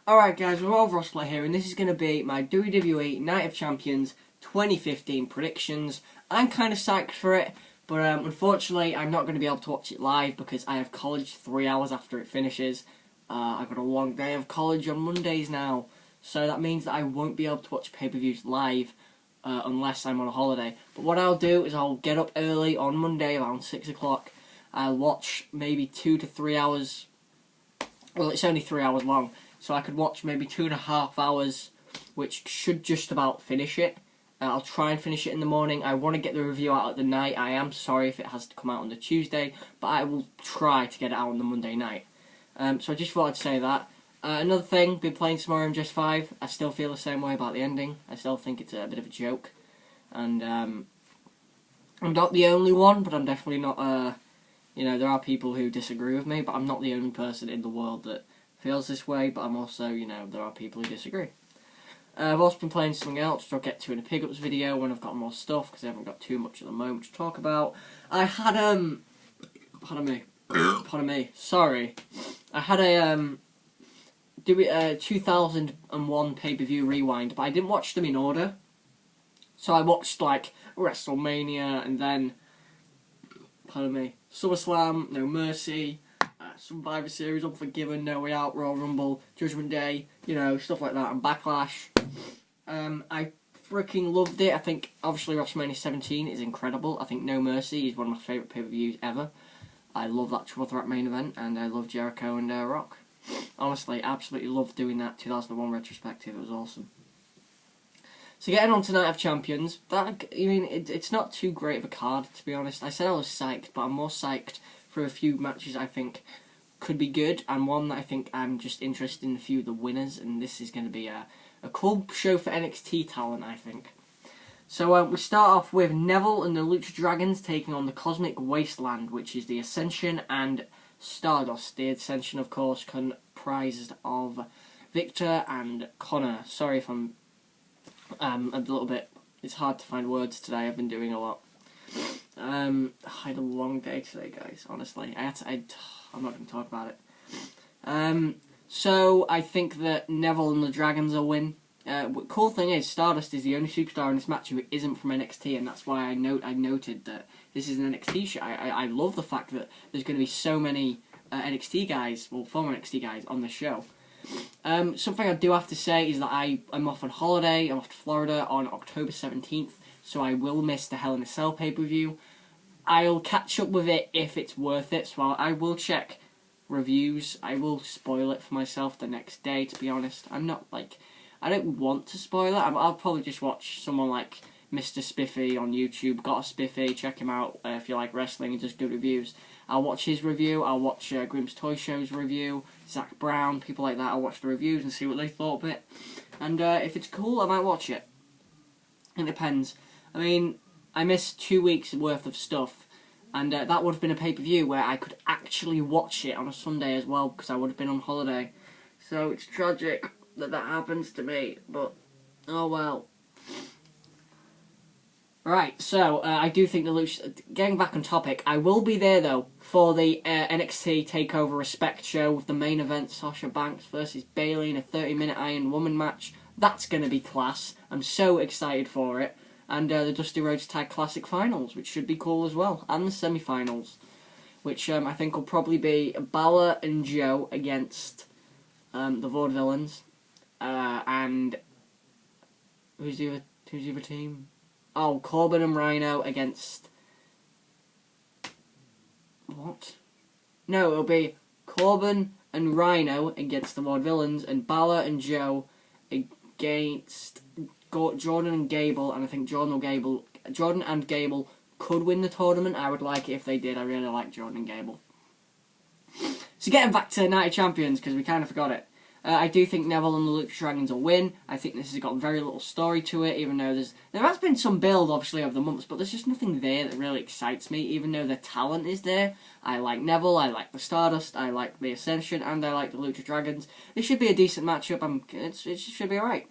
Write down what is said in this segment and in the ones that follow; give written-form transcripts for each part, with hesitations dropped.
Alright guys, we're all Rustler here, and this is going to be my WWe Night of Champions 2015 predictions. I'm kind of psyched for it, but unfortunately I'm not going to be able to watch it live because I have college 3 hours after it finishes. I've got a long day of college on Mondays now, so that means that I won't be able to watch pay-per-views live unless I'm on a holiday. But what I'll do is I'll get up early on Monday around 6 o'clock. I'll watch maybe 2 to 3 hours. Well, it's only 3 hours long, so I could watch maybe 2.5 hours, which should just about finish it. I'll try and finish it in the morning. I want to get the review out at the night. I am sorry if it has to come out on the Tuesday, but I will try to get it out on the Monday night. So I just thought I'd say that. Another thing, been playing some more MGS5. I still feel the same way about the ending. I still think it's a bit of a joke. And I'm not the only one, but I'm definitely not... You know, there are people who disagree with me, but I'm not the only person in the world that feels this way, but I'm also, you know, there are people who disagree. I've also been playing something else, which I'll get to in a pickups video when I've got more stuff, because I haven't got too much at the moment to talk about. I had, pardon me, sorry. I had a, 2001 pay-per-view rewind, but I didn't watch them in order. So I watched, like, WrestleMania, and then, pardon me, SummerSlam, No Mercy, Survivor Series, Unforgiven, No Way Out, Royal Rumble, Judgment Day, you know, stuff like that, and Backlash. I freaking loved it. I think, obviously, WrestleMania 17 is incredible. I think No Mercy is one of my favourite pay-per-views ever. I love that triple threat main event, and I love Jericho and Rock. Honestly, absolutely loved doing that 2001 retrospective. It was awesome. So getting on to Night of Champions, it's not too great of a card, to be honest. I said I was psyched, but I'm more psyched for a few matches I think could be good, and one that I think I'm just interested in a few of the winners, and this is going to be a cool show for NXT talent, I think. So we start off with Neville and the Lucha Dragons taking on the Cosmic Wasteland, which is the Ascension and Stardust. The Ascension, of course, comprised of Victor and Connor. Sorry if I'm a little bit... It's hard to find words today. I've been doing a lot. I had a long day today, guys. Honestly, I'm not going to talk about it. So I think that Neville and the Dragons will win. Cool thing is, Stardust is the only superstar in this match who isn't from NXT, and that's why I noted that this is an NXT show. I love the fact that there's going to be so many NXT guys, well, former NXT guys, on the show. Something I do have to say is that I'm off on holiday. I'm off to Florida on October 17th, so I will miss the Hell in a Cell pay-per-view. I'll catch up with it if it's worth it, so I will check reviews. I will spoil it for myself the next day, to be honest. I'm not, like... I don't want to spoil it. I'll probably just watch someone like Mr. Spiffy on YouTube. Got a Spiffy, check him out if you like wrestling and just good reviews. I'll watch his review. I'll watch Grimm's Toy Show's review. Zach Brown, people like that. I'll watch the reviews and see what they thought of it. And if it's cool, I might watch it. It depends. I mean, I missed 2 weeks worth of stuff, and that would have been a pay-per-view where I could actually watch it on a Sunday as well, because I would have been on holiday. So it's tragic that happens to me, but oh well. Right, so I do think the Lucha... Getting back on topic, I will be there though for the NXT TakeOver Respect show with the main event, Sasha Banks versus Bayley in a 30-minute Iron Woman match. That's going to be class. I'm so excited for it. And the Dusty Rhodes Tag Classic Finals, which should be cool as well, and the semi-finals, which I think will probably be Balor and Joe against the Vaudevillains. And who's the other team? Oh, Corbin and Rhino against... What? No, it'll be Corbin and Rhino against the Vaudevillains, and Balor and Joe against Jordan and Gable, and I think Jordan and Gable could win the tournament. I would like it if they did. I really like Jordan and Gable. So getting back to Night of Champions, because we kind of forgot it. I do think Neville and the Lucha Dragons will win. I think this has got very little story to it, even though there has been some build, obviously, over the months, but there's just nothing there that really excites me, even though the talent is there. I like Neville, I like the Stardust, I like the Ascension, and I like the Lucha Dragons. This should be a decent matchup. It should be alright.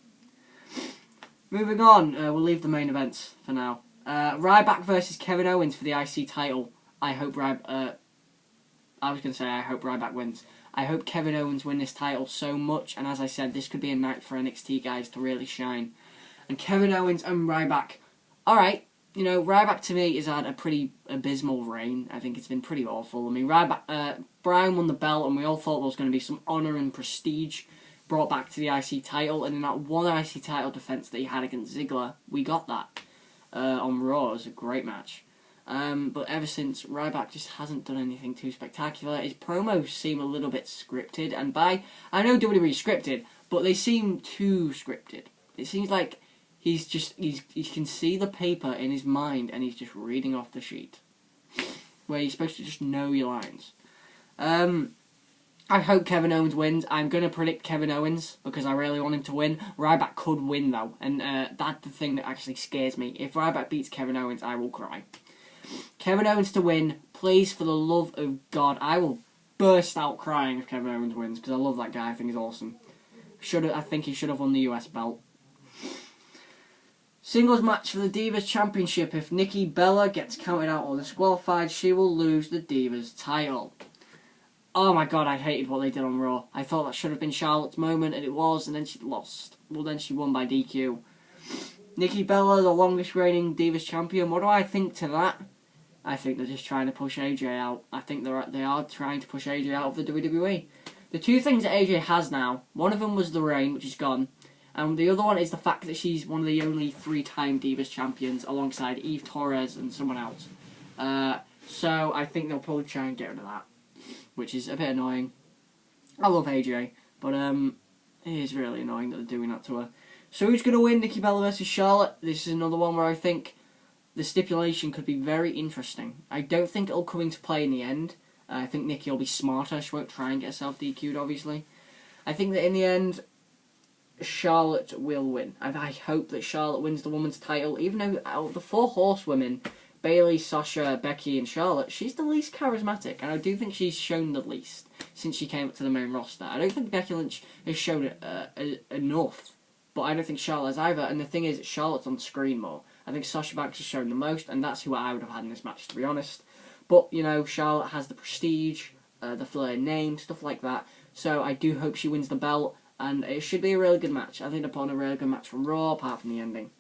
Moving on, we'll leave the main events for now. Ryback versus Kevin Owens for the IC title. I hope Ryback wins. I hope Kevin Owens win this title so much, and as I said, this could be a night for NXT guys to really shine. And Kevin Owens and Ryback, alright, you know, Ryback to me has had a pretty abysmal reign. I think it's been pretty awful. I mean, Bryan won the belt, and we all thought there was going to be some honour and prestige brought back to the IC title, and in that one IC title defence that he had against Ziggler, we got that on Raw. It was a great match. But ever since, Ryback just hasn't done anything too spectacular. His promos seem a little bit scripted, and I know WWE scripted, but they seem too scripted. It seems like he can see the paper in his mind, and he's just reading off the sheet, where you're supposed to just know your lines. I hope Kevin Owens wins. I'm going to predict Kevin Owens because I really want him to win. Ryback could win though, and that's the thing that actually scares me. If Ryback beats Kevin Owens, I will cry. Kevin Owens to win, please, for the love of God. I will burst out crying if Kevin Owens wins because I love that guy. I think he's awesome. I think he should have won the US belt. Singles match for the Divas Championship. If Nikki Bella gets counted out or disqualified, she will lose the Divas title. Oh my God, I hated what they did on Raw. I thought that should have been Charlotte's moment, and it was, and then she lost. Well, then she won by DQ. Nikki Bella, the longest reigning Divas champion. What do I think to that? I think they're just trying to push AJ out. I think they are trying to push AJ out of the WWE. The two things that AJ has now, one of them was the reign, which is gone, and the other one is the fact that she's one of the only 3-time Divas champions alongside Eve Torres and someone else. So I think they'll probably try and get rid of that, which is a bit annoying. I love AJ, but it is really annoying that they're doing that to her. So who's going to win? Nikki Bella versus Charlotte. This is another one where I think the stipulation could be very interesting. I don't think it'll come into play in the end. I think Nikki will be smarter. She won't try and get herself DQ'd, obviously. I think that in the end, Charlotte will win. I hope that Charlotte wins the women's title, even though out of the 4 horsewomen, Bayley, Sasha, Becky and Charlotte, she's the least charismatic, and I do think she's shown the least since she came up to the main roster. I don't think Becky Lynch has shown it enough, but I don't think Charlotte has either, and the thing is, Charlotte's on screen more. I think Sasha Banks has shown the most, and that's who I would have had in this match, to be honest. But, you know, Charlotte has the prestige, the Flair name, stuff like that, so I do hope she wins the belt, and it should be a really good match. I think they're putting a really good match from Raw, apart from the ending.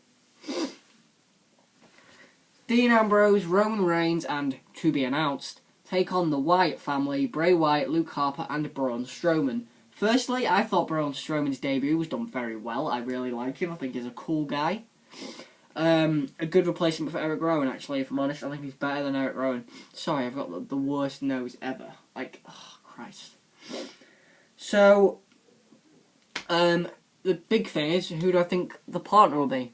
Dean Ambrose, Roman Reigns, and, to be announced, take on the Wyatt family, Bray Wyatt, Luke Harper, and Braun Strowman. Firstly, I thought Braun Strowman's debut was done very well. I really like him. I think he's a cool guy. A good replacement for Eric Rowan, actually, if I'm honest. I think he's better than Eric Rowan. Sorry, I've got the worst nose ever. Like, oh, Christ. So, the big thing is, who do I think the partner will be?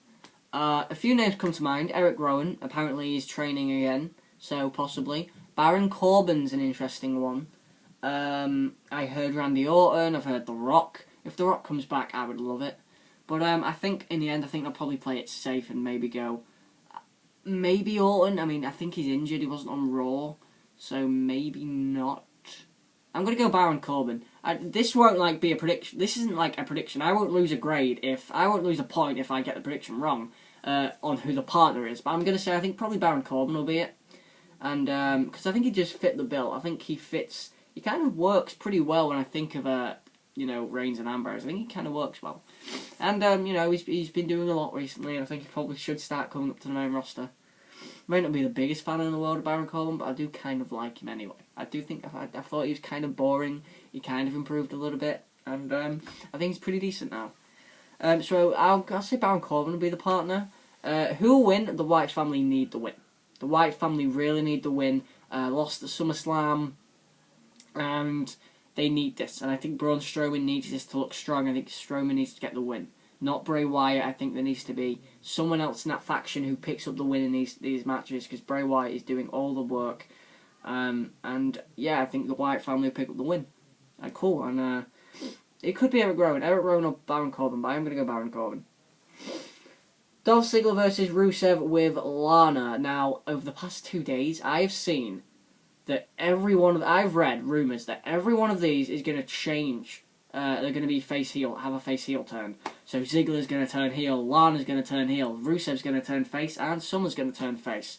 A few names come to mind. Eric Rowan, apparently he's training again, so possibly. Baron Corbin's an interesting one. I heard Randy Orton, I've heard The Rock. If The Rock comes back, I would love it. But I think, in the end, I think they'll probably play it safe and maybe go... Maybe Orton. I mean, I think he's injured, he wasn't on Raw, so maybe not. I'm going to go Baron Corbin. This won't be a prediction. This isn't like a prediction. I won't lose a grade I won't lose a point if I get the prediction wrong on who the partner is. But I'm going to say I think probably Baron Corbin will be it. And because I think he just fit the bill. I think he fits. He kind of works pretty well when I think of Reigns and Ambrose. I think he kind of works well. And he's been doing a lot recently. And I think he probably should start coming up to the main roster. Might not be the biggest fan in the world of Baron Corbin, but I do kind of like him anyway. I do think I thought he was kind of boring. He kind of improved a little bit, and I think he's pretty decent now. So I'll say Baron Corbin will be the partner. Who will win? The Wyatt family need the win. The Wyatt family really need the win. Lost at SummerSlam, and they need this. And I think Braun Strowman needs this to look strong. I think Strowman needs to get the win. Not Bray Wyatt. I think there needs to be someone else in that faction who picks up the win in these matches, because Bray Wyatt is doing all the work. And yeah, I think the Wyatt family will pick up the win. Cool. And it could be Eric Rowan or Baron Corbin, but I'm going to go Baron Corbin. Dolph Ziggler versus Rusev with Lana. Now, over the past 2 days, I've seen that I've read rumours that every one of these is going to change. They're going to be face-heel, have a face-heel turn. So Ziggler's going to turn heel, Lana's going to turn heel, Rusev's going to turn face, and Summer's going to turn face.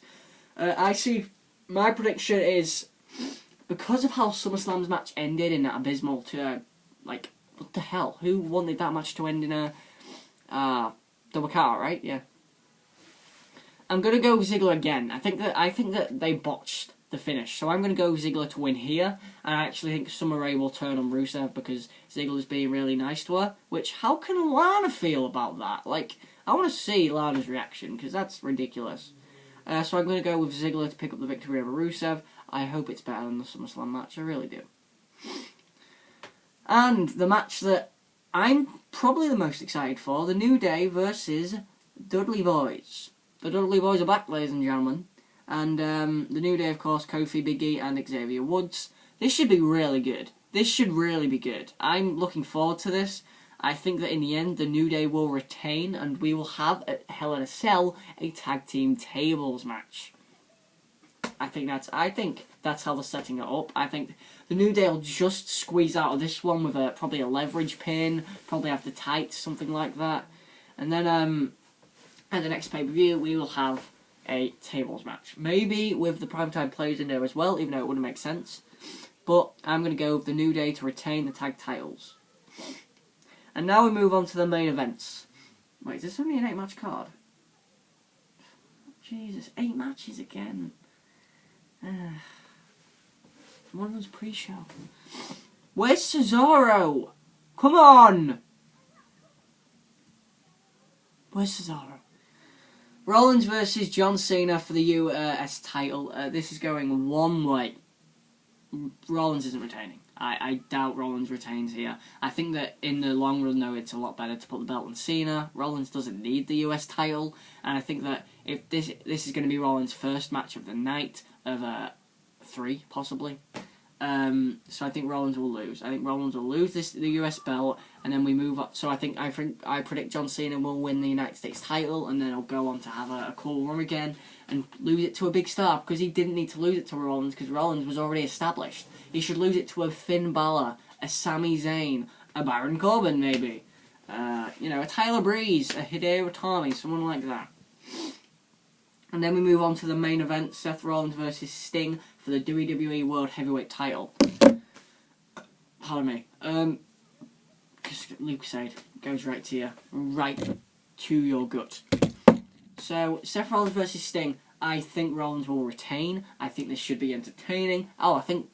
My prediction is because of how SummerSlam's match ended in that abysmal like, what the hell? Who wanted that match to end in a double count, right? Yeah. I'm gonna go Ziggler again. I think that they botched the finish, so I'm gonna go Ziggler to win here. And I actually think Summer Rae will turn on Rusev because Ziggler's being really nice to her. Which, how can Lana feel about that? Like, I want to see Lana's reaction because that's ridiculous. So I'm gonna go with Ziggler to pick up the victory over Rusev. I hope it's better than the SummerSlam match. I really do. And the match that I'm probably the most excited for, the New Day versus Dudley Boys. The Dudley Boys are back, ladies and gentlemen. And the New Day, of course, Kofi, Big E, and Xavier Woods. This should be really good. This should really be good. I'm looking forward to this. I think that in the end, the New Day will retain, and we will have at Hell in a Cell a tag team tables match. I think that's how they're setting it up. I think the New Day will just squeeze out of this one with probably a leverage pin, probably have the tights, something like that. And then at the next pay-per-view, we will have a tables match. Maybe with the primetime players in there as well, even though it wouldn't make sense. But I'm going to go with the New Day to retain the tag titles. And now we move on to the main events. Wait, is this only an 8-match card? Jesus, 8 matches again. One of them's pre-show. Where's Cesaro? Come on! Where's Cesaro? Rollins versus John Cena for the US title. This is going one way. Rollins isn't retaining. I doubt Rollins retains here. I think that in the long run, though, it's a lot better to put the belt on Cena. Rollins doesn't need the US title, and I think that if this is going to be Rollins' first match of the night of 3 possibly. So I think Rollins will lose. I think Rollins will lose the US belt, and then we move up. So I predict John Cena will win the United States title, and then he'll go on to have a cool run again and lose it to a big star, because he didn't need to lose it to Rollins because Rollins was already established. He should lose it to a Finn Balor, a Sami Zayn, a Baron Corbin maybe, a Tyler Breeze, a Hideo Itami, someone like that. And then we move on to the main event, Seth Rollins versus Sting for the WWE World Heavyweight title. Pardon me. Because Luke said, goes right to you. Right to your gut. So, Seth Rollins versus Sting. I think Rollins will retain. I think this should be entertaining. Oh, I think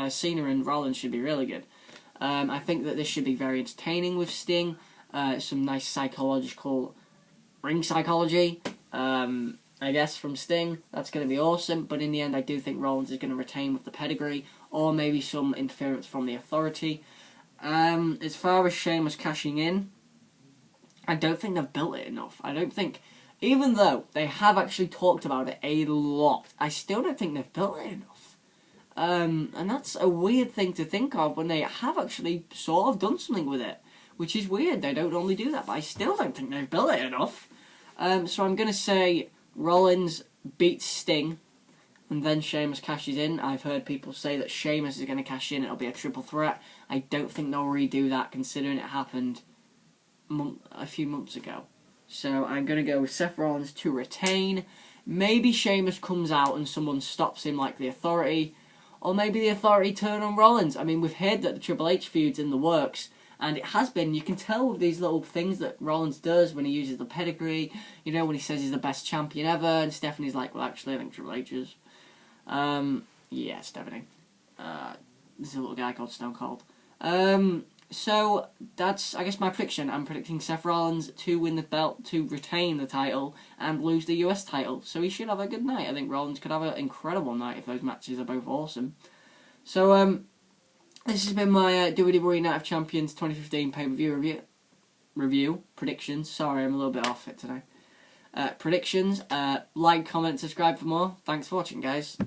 Cena and Rollins should be really good. I think that this should be very entertaining with Sting. Some nice psychological ring psychology. I guess, from Sting. That's going to be awesome. But in the end, I do think Rollins is going to retain with the pedigree, or maybe some interference from the Authority. As far as Sheamus cashing in, I don't think they've built it enough. I don't think, even though they have actually talked about it a lot, I still don't think they've built it enough. And that's a weird thing to think of when they have actually sort of done something with it, which is weird. They don't normally do that, but I still don't think they've built it enough. So I'm going to say Rollins beats Sting, and then Sheamus cashes in. I've heard people say that Sheamus is going to cash in. It'll be a triple threat. I don't think they'll redo that, considering it happened a few months ago. So I'm going to go with Seth Rollins to retain. Maybe Sheamus comes out and someone stops him like the Authority, or maybe the Authority turn on Rollins. I mean, we've heard that the Triple H feud's in the works, and it has been. You can tell with these little things that Rollins does when he uses the pedigree. You know, when he says he's the best champion ever, and Stephanie's like, well, actually, I think Triple H is. Yeah, Stephanie. There's a little guy called Stone Cold. So, that's, I guess, my prediction. I'm predicting Seth Rollins to win the belt, to retain the title, and lose the US title. So he should have a good night. I think Rollins could have an incredible night if those matches are both awesome. So, this has been my WWe Night of Champions 2015 pay-per-view review. Predictions. Sorry, I'm a little bit off it today. Predictions. Like, comment, subscribe for more. Thanks for watching, guys.